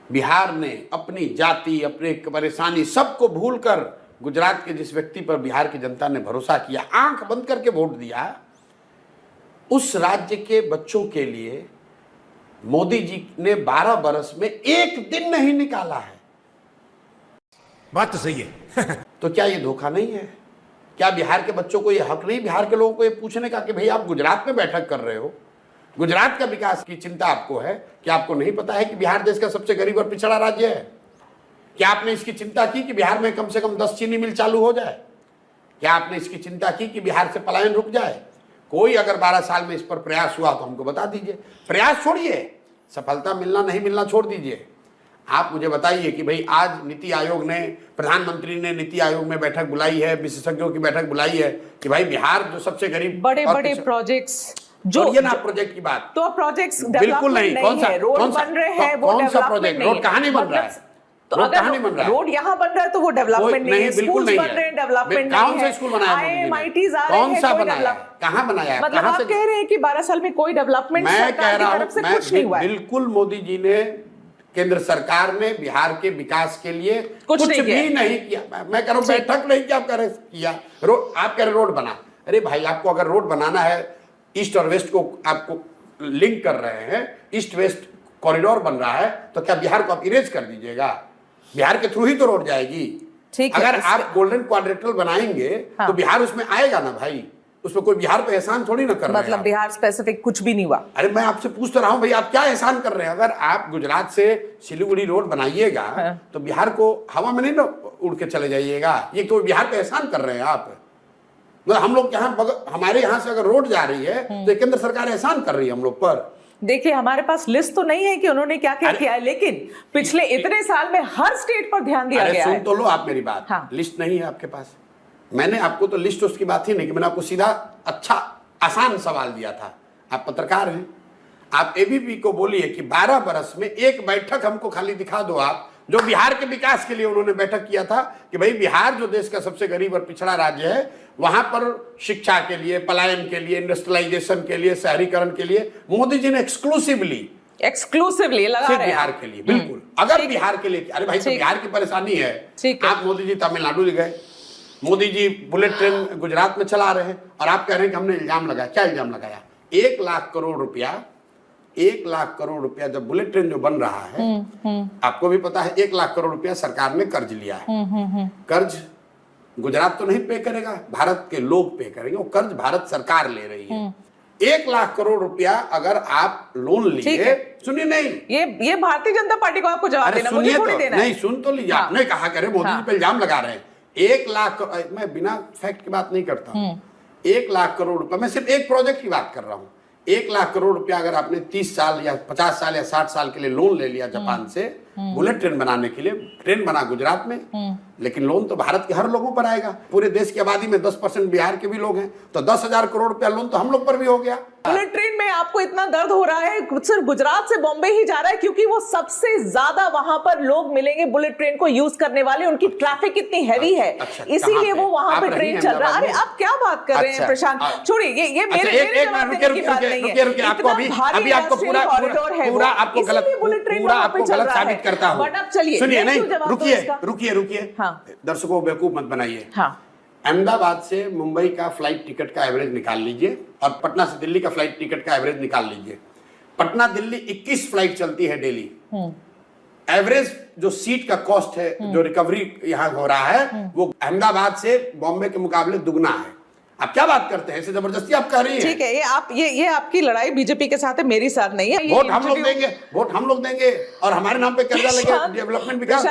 बिहार ने अपनी जाति, अपने परेशानी सबको भूलकर गुजरात के जिस व्यक्ति पर बिहार की जनता ने भरोसा किया, आंख बंद करके वोट दिया, उस राज्य के बच्चों के लिए मोदी जी ने 12 बरस में एक दिन नहीं निकाला है। बात तो सही है। तो क्या ये धोखा नहीं है? क्या बिहार के बच्चों को ये हक नहीं, बिहार के लोगों को ये पूछने का कि भाई आप गुजरात में बैठक कर रहे हो, गुजरात का विकास की चिंता आपको है, क्या आपको नहीं पता है कि बिहार देश का सबसे गरीब और पिछड़ा राज्य है? क्या आपने इसकी चिंता की कि बिहार में कम से कम 10 चीनी मिल चालू हो जाए? क्या आपने इसकी चिंता की कि बिहार से पलायन रुक जाए? कोई अगर 12 साल में इस पर प्रयास हुआ तो हमको बता दीजिए। प्रयास छोड़िए, सफलता मिलना नहीं मिलना छोड़ दीजिए। आप मुझे बताइए कि भाई आज नीति आयोग ने, प्रधानमंत्री ने नीति आयोग में बैठक बुलाई है, विशेषज्ञों की बैठक बुलाई है कि भाई बिहार जो सबसे गरीब, बड़े बड़े प्रोजेक्ट्स जो ये ना प्रोजेक्ट की बात, तो प्रोजेक्ट्स बिल्कुल नहीं। कौन सा रोड बन रहे हैं, वो कौन सा प्रोजेक्ट? रोड कहाँ नहीं बन रहा है? तो अगर रोड यहाँ बन रहा है तो वो डेवलपमेंट नहीं है, बिल्कुल नहीं बन रहे हैं, डेवलपमेंट नहीं है। कौन सा स्कूल बनाया मोदी जी ने? IIMITs आ रहे हैं, कौन सा बनाया? कहाँ बनाया है? मतलब आप कह रहे हैं कि 12 साल में कोई डेवलपमेंट सरकार की तरफ से कुछ नहीं हुआ है? बिल्कुल, मोदी जी ने, केंद्र सरकार ने बिहार के विकास के लिए कुछ भी नहीं किया। मैं कह रहा हूँ बैठक नहीं किया, आप कह रहे किया। आप कह रहे रोड बना। अरे भाई, आपको अगर रोड बनाना है, ईस्ट और वेस्ट को आपको लिंक कर रहे हैं, ईस्ट वेस्ट कॉरिडोर बन रहा है, तो क्या बिहार को आप इरेज कर दीजिएगा? बिहार के थ्रू ही तो रोड जाएगी। अगर आप गोल्डन क्वाड्रेंटल बनाएंगे तो बिहार उसमें आएगा ना भाई, उसमें कोई बिहार पे एहसान थोड़ी ना कर रहे हैं। मतलब बिहार स्पेसिफिक कुछ भी नहीं हुआ। अरे मैं आपसे पूछ तो रहा हूं भाई, आप क्या एहसान कर रहे हैं? अगर आप गुजरात से सिलीगुड़ी रोड बनाइएगा तो बिहार को हवा में नहीं ना उड़ के चले जाइएगा। ये तो बिहार पे एहसान कर रहे हैं आप। मतलब हम लोग यहाँ, हमारे यहाँ से अगर रोड जा रही है तो केंद्र सरकार एहसान कर रही है हम लोग पर। देखिए, हमारे पास लिस्ट तो नहीं है कि उन्होंने क्या क्या किया है, लेकिन पिछले इतने साल में हर स्टेट पर ध्यान दिया गया है। सुन तो लो आप मेरी बात। हाँ। लिस्ट नहीं है आपके पास। मैंने आपको तो लिस्ट उसकी बात ही नहीं कि मैंने आपको सीधा अच्छा आसान सवाल दिया था। आप पत्रकार हैं, आप एबीपी को बोलिए कि 12 बरस में एक बैठक हमको खाली दिखा दो आप, जो बिहार के विकास के लिए उन्होंने बैठक किया था कि भाई बिहार जो देश का सबसे गरीब और पिछड़ा राज्य है, वहां पर शिक्षा के लिए, पलायन के लिए, इंडस्ट्रियलाइजेशन के लिए, शहरीकरण के लिए मोदी जी ने एक्सक्लूसिवली लगा रहे हैं बिहार के लिए। बिल्कुल, अगर बिहार के लिए, अरे भाई तो बिहार की परेशानी है। आप मोदी जी तमिलनाडु गए, मोदी जी बुलेट ट्रेन गुजरात में चला रहे हैं और आप कह रहे हैं कि हमने इल्जाम लगाया। क्या इल्जाम लगाया? 1 लाख करोड़ रुपया, 1 लाख करोड़ रुपया जब बुलेट ट्रेन जो बन रहा है, आपको भी पता है 1 लाख करोड़ रुपया सरकार ने कर्ज लिया है। कर्ज गुजरात तो नहीं पे करेगा, भारत के लोग पे करेंगे। वो कर्ज भारत सरकार ले रही है। 1 लाख करोड़ रुपया अगर आप लोन लिए, सुनिए, नहीं ये भारतीय जनता पार्टी को आपको जवाब देना, मुझे थोड़ी देना है। नहीं, सुन तो लीजिए। आपने कहा करे मोदी जी पे इल्जाम लगा रहे हैं। 1 लाख, मैं बिना फैक्ट की बात नहीं करता हूं। 1 लाख करोड़ रुपया, मैं सिर्फ एक प्रोजेक्ट की बात कर रहा हूं। 1 लाख करोड़ रुपया अगर आपने 30 साल या 50 साल या 60 साल के लिए लोन ले लिया जापान से बुलेट ट्रेन बनाने के लिए, ट्रेन बना गुजरात में, लेकिन लोन तो भारत के हर लोगों पर आएगा। पूरे देश की आबादी में 10% बिहार के भी लोग हैं, तो 10,000 करोड़ रुपया लोन तो हम लोग पर भी हो गया। बुलेट ट्रेन में आपको इतना दर्द हो रहा है, सिर्फ गुजरात से बॉम्बे ही जा रहा है क्योंकि वो सबसे ज्यादा वहां पर लोग मिलेंगे बुलेट ट्रेन को यूज करने वाले, उनकी ट्रैफिक इतनी हैवी है, इसीलिए वो वहां पे ट्रेन चल रहा है। अरे आप क्या बात कर रहे हैं प्रशांत? छोड़िए, ये मेरे जवाब देने की बात नहीं है। आपको अभी आपको पूरा आपको गलत साबित करता हूं। बट अब चलिए, सुनिए, नहीं, रुकिए, दर्शकों को बेवकूफ मत बनाइए। अहमदाबाद से मुंबई का फ्लाइट टिकट का एवरेज निकाल लीजिए और पटना से दिल्ली का फ्लाइट टिकट का एवरेज निकाल लीजिए। पटना दिल्ली 21 फ्लाइट चलती है डेली। एवरेज जो सीट का कॉस्ट है, जो रिकवरी यहाँ हो रहा है, वो अहमदाबाद से बॉम्बे के मुकाबले दुगना है। आप क्या बात करते हैं? ऐसे जबरदस्ती आप कह रही हैं। ठीक है, ये आपकी लड़ाई बीजेपी के साथ है, मेरी साथ नहीं है। वोट हम लोग देंगे और हमारे नाम पे कर्जा लेके डेवलपमेंट विकास